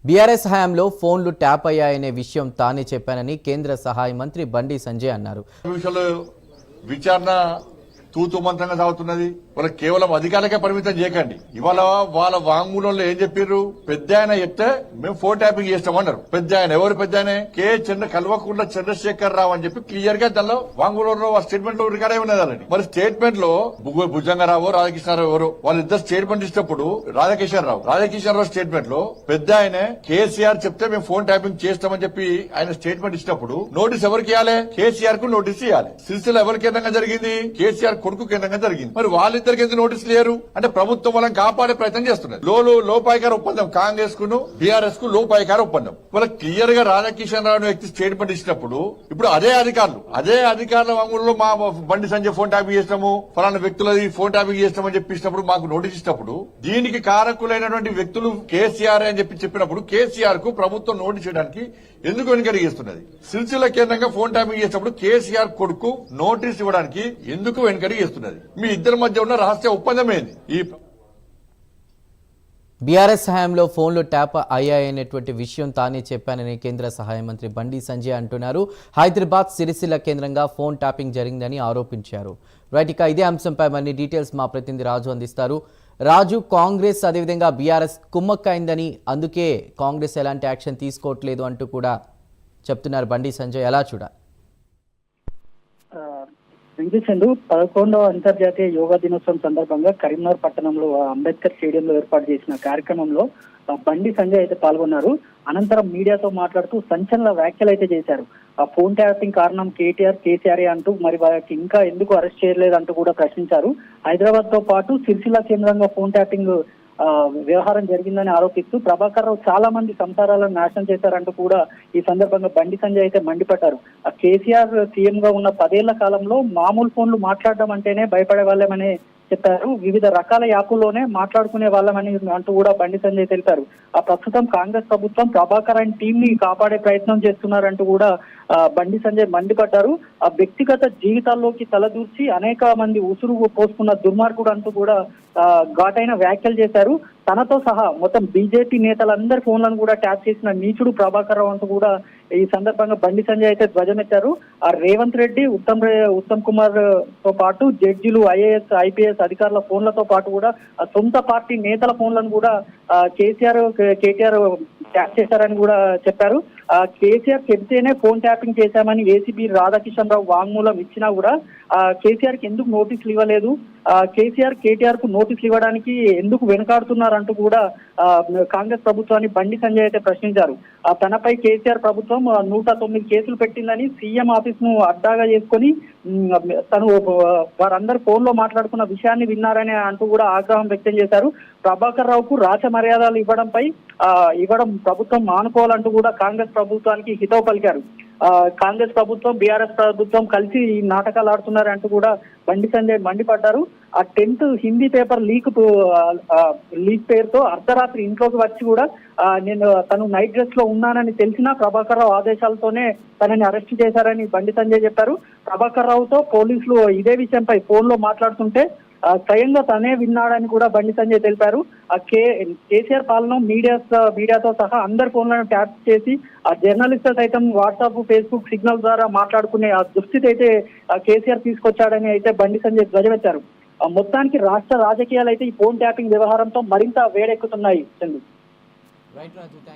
BRS హయాంలో ఫోన్లు tap అయ్యాయనే విషయం తానే చెప్పానని కేంద్ర సహాయ మంత్రి బండి సంజయ్ అన్నారు. విచారణ తూతు మంత్రంగా సాగుతున్నది. వాళ్ళకి కేవలం అధికారులకే పరిమితం చేయకండి. ఇవాళ వాళ్ళ వాంగ్మూలంలో ఏం చెప్పారు? పెద్ద ఆయన చెప్తే మేము ఫోన్ ట్యాపింగ్ చేస్తామన్నారు. పెద్ద ఆయన ఎవరు? పెద్ద ఆయన కల్వకుంట్ల చంద్రశేఖర్ రావు అని చెప్పి క్లియర్ గా దానిలో వాంగ్మూలంలో స్టేట్మెంట్ లో రికార్డ్ అయి ఉన్నది. మరి స్టేట్మెంట్ లో భుజంగరావు రాధాకృష్ణరావు ఎవరు వాళ్ళిద్దరు స్టేట్మెంట్ ఇచ్చినప్పుడు రాధాకిషన్ రావు స్టేట్మెంట్ లో పెద్ద ఆయన కేసీఆర్ చెప్తే మేము ఫోన్ ట్యాపింగ్ చేస్తామని చెప్పి ఆయన స్టేట్మెంట్ ఇచ్చినప్పుడు నోటీస్ ఎవరికి ఇవ్వాలి? కేసీఆర్ కు నోటీస్ ఇవ్వాలి. సిరిసిల్ల ఎవరి కేంద్రంగా జరిగింది? కేసీఆర్ కొడుకు కేంద్రంగా జరిగింది. మరి వాళ్ళిద్దరికి ఎందుకు నోటీస్ లేరు అంటే ప్రభుత్వం వాళ్ళని కాపాడే ప్రయత్నం చేస్తున్నది. లోపాయికార ఒప్పందం కాంగ్రెస్ కు బీఆర్ఎస్ కు లోపాయికార ఒప్పందం. వాళ్ళకి క్లియర్ గా రాధాకిషన్ రావు వ్యక్తి స్టేట్మెంట్ ఇచ్చినప్పుడు ఇప్పుడు అదే అధికారుల వాంగ్మూలంలో మా బండి సంజయ్ ఫోన్ ట్యాపింగ్ చేస్తాము, ఫలానా వ్యక్తులది ఫోన్ ట్యాపింగ్ చేస్తామని చెప్పినప్పుడు మాకు నోటీస్ ఇచ్చినప్పుడు దీనికి కారకులైనటువంటి వ్యక్తులు కేసీఆర్ అని చెప్పినప్పుడు కేసీఆర్ కు ప్రభుత్వం నోటీస్ చేయడానికి ఎందుకు వెనుకడుగు చేస్తున్నది? సిరిసిల్ల కేంద్రంగా ఫోన్ ట్యాపింగ్ చేసినప్పుడు కేసీఆర్ కొడుకు నోటీస్ ఇవ్వడానికి ఎందుకు వెనుకడుగు చేస్తున్నది? మీ ఇద్దరి మధ్య ఉన్న రహస్య ఒప్పందం ఏంది? బీఆర్ఎస్ హయాంలో ఫోన్లు ట్యాప్ అయ్యాయనేటువంటి విషయం తానే చెప్పానని కేంద్ర సహాయ మంత్రి బండి సంజయ్ అంటున్నారు. హైదరాబాద్ సిరిసిల్ల కేంద్రంగా ఫోన్ ట్యాపింగ్ జరిగిందని ఆరోపించారు. రైట్, ఇక ఇదే అంశంపై మరిన్ని డీటెయిల్స్ మా ప్రతినిధి రాజు అందిస్తారు. రాజు, కాంగ్రెస్ అదేవిధంగా బీఆర్ఎస్ కుమ్మక్కైందని, అందుకే కాంగ్రెస్ ఎలాంటి యాక్షన్ తీసుకోవట్లేదు అంటూ కూడా చెప్తున్నారు బండి సంజయ్. ఎలా చూడాలి? వెంకటేశ్వర్లు 11వ అంతర్జాతీయ యోగా దినోత్సవం సందర్భంగా కరీంనగర్ పట్టణంలో అంబేద్కర్ స్టేడియంలో ఏర్పాటు చేసిన కార్యక్రమంలో బండి సంజయ్ అయితే పాల్గొన్నారు. అనంతరం మీడియాతో మాట్లాడుతూ సంచలన వ్యాఖ్యలు అయితే చేశారు. ఆ ఫోన్ ట్యాపింగ్ కారణం కేసీఆర్ అంటూ మరి వారికి ఇంకా ఎందుకు అరెస్ట్ చేయలేదు అంటూ కూడా ప్రశ్నించారు. హైదరాబాద్ తో పాటు సిరిసిల్ల కేంద్రంగా ఫోన్ ట్యాపింగ్ వ్యవహారం జరిగిందని ఆరోపిస్తూ ప్రభాకర్ రావు చాలా మంది సంసారాలను నాశనం చేశారంటూ కూడా ఈ సందర్భంగా బండి సంజయ్ అయితే మండిపడ్డారు. ఆ కేసీఆర్ సీఎం గా ఉన్న 10 ఏళ్ల కాలంలో మామూలు ఫోన్లు మాట్లాడడం అంటేనే భయపడే వాళ్ళమని చెప్పారు. వివిధ రకాల యాప్ల్లోనే మాట్లాడుకునే వాళ్ళమని అంటూ కూడా బండి సంజయ్ తెలిపారు. ఆ ప్రస్తుతం కాంగ్రెస్ ప్రభుత్వం ప్రభాకర్ అండ్ టీం ని కాపాడే ప్రయత్నం చేస్తున్నారంటూ కూడా బండి సంజయ్ మండిపడ్డారు. ఆ వ్యక్తిగత జీవితాల్లోకి తలదూర్చి అనేక మంది ఉసురు పోసుకున్న దుర్మార్గుడు అంటూ కూడా ఘాటైన వ్యాఖ్యలు చేశారు. తనతో సహా మొత్తం బీజేపీ నేతలందరి ఫోన్లను కూడా ట్యాప్ చేసిన నీచుడు ప్రభాకర్ రావు అంటూ కూడా ఈ సందర్భంగా బండి సంజయ్ అయితే ధ్వజమెత్తారు. ఆ రేవంత్ రెడ్డి, ఉత్తమ్ కుమార్ తో పాటు జడ్జిలు, ఐఏఎస్, ఐపీఎస్ అధికారుల ఫోన్లతో పాటు కూడా సొంత పార్టీ నేతల ఫోన్లను కూడా కేటీఆర్ ట్యాప్ చేశారని కూడా చెప్పారు. కేసీఆర్ చెబితేనే ఫోన్ ట్యాపింగ్ చేశామని ఏసీబీ రాధాకిషన్ రావు వాంగ్మూలం ఇచ్చినా కూడా కేసీఆర్ కి ఎందుకు నోటీసులు ఇవ్వలేదు, కేటీఆర్ కు నోటీసులు ఇవ్వడానికి ఎందుకు వెనుకాడుతున్నారంటూ కూడా కాంగ్రెస్ ప్రభుత్వాన్ని బండి సంజయ్ అయితే ప్రశ్నించారు. తనపై కేసీఆర్ ప్రభుత్వం 109 కేసులు పెట్టిందని, సీఎం ఆఫీస్ ను అడ్డాగా చేసుకుని తను వారందరూ ఫోన్ లో మాట్లాడుకున్న విషయాన్ని విన్నారని అంటూ కూడా ఆగ్రహం వ్యక్తం చేశారు. ప్రభాకర్ రావుకు రాచ మర్యాదలు ఇవ్వడం ప్రభుత్వం మానుకోవాలంటూ కూడా కాంగ్రెస్ ప్రభుత్వానికి హితవు పలికారు. కాంగ్రెస్ ప్రభుత్వం, బీఆర్ఎస్ ప్రభుత్వం కలిసి ఈ నాటకాలు ఆడుతున్నారంటూ కూడా బండి సంజయ్ మండిపడ్డారు. ఆ 10th హిందీ పేపర్ లీక్ పేరుతో అర్ధరాత్రి ఇంట్లోకి వచ్చి కూడా తను నైట్ డ్రెస్ లో ఉన్నానని తెలిసినా ప్రభాకర్ రావు ఆదేశాలతోనే తనని అరెస్ట్ చేశారని బండి సంజయ్ చెప్పారు. ప్రభాకర్ రావుతో పోలీసులు ఇదే విషయంపై ఫోన్ లో మాట్లాడుతుంటే స్వయంగా తనే విన్నాడని కూడా బండి సంజయ్ తెలిపారు. కేసీఆర్ పాలన మీడియాతో సహా అందరి ఫోన్లను ట్యాప్ చేసి ఆ జర్నలిస్టులు సైతం వాట్సాప్, ఫేస్బుక్ సిగ్నల్ ద్వారా మాట్లాడుకునే ఆ దుస్థితి అయితే కేసీఆర్ తీసుకొచ్చాడని అయితే బండి సంజయ్ ధ్వజమెత్తారు. మొత్తానికి రాష్ట్ర రాజకీయాలు అయితే ఈ ఫోన్ ట్యాపింగ్ వ్యవహారంతో మరింత వేడెక్కుతున్నాయి.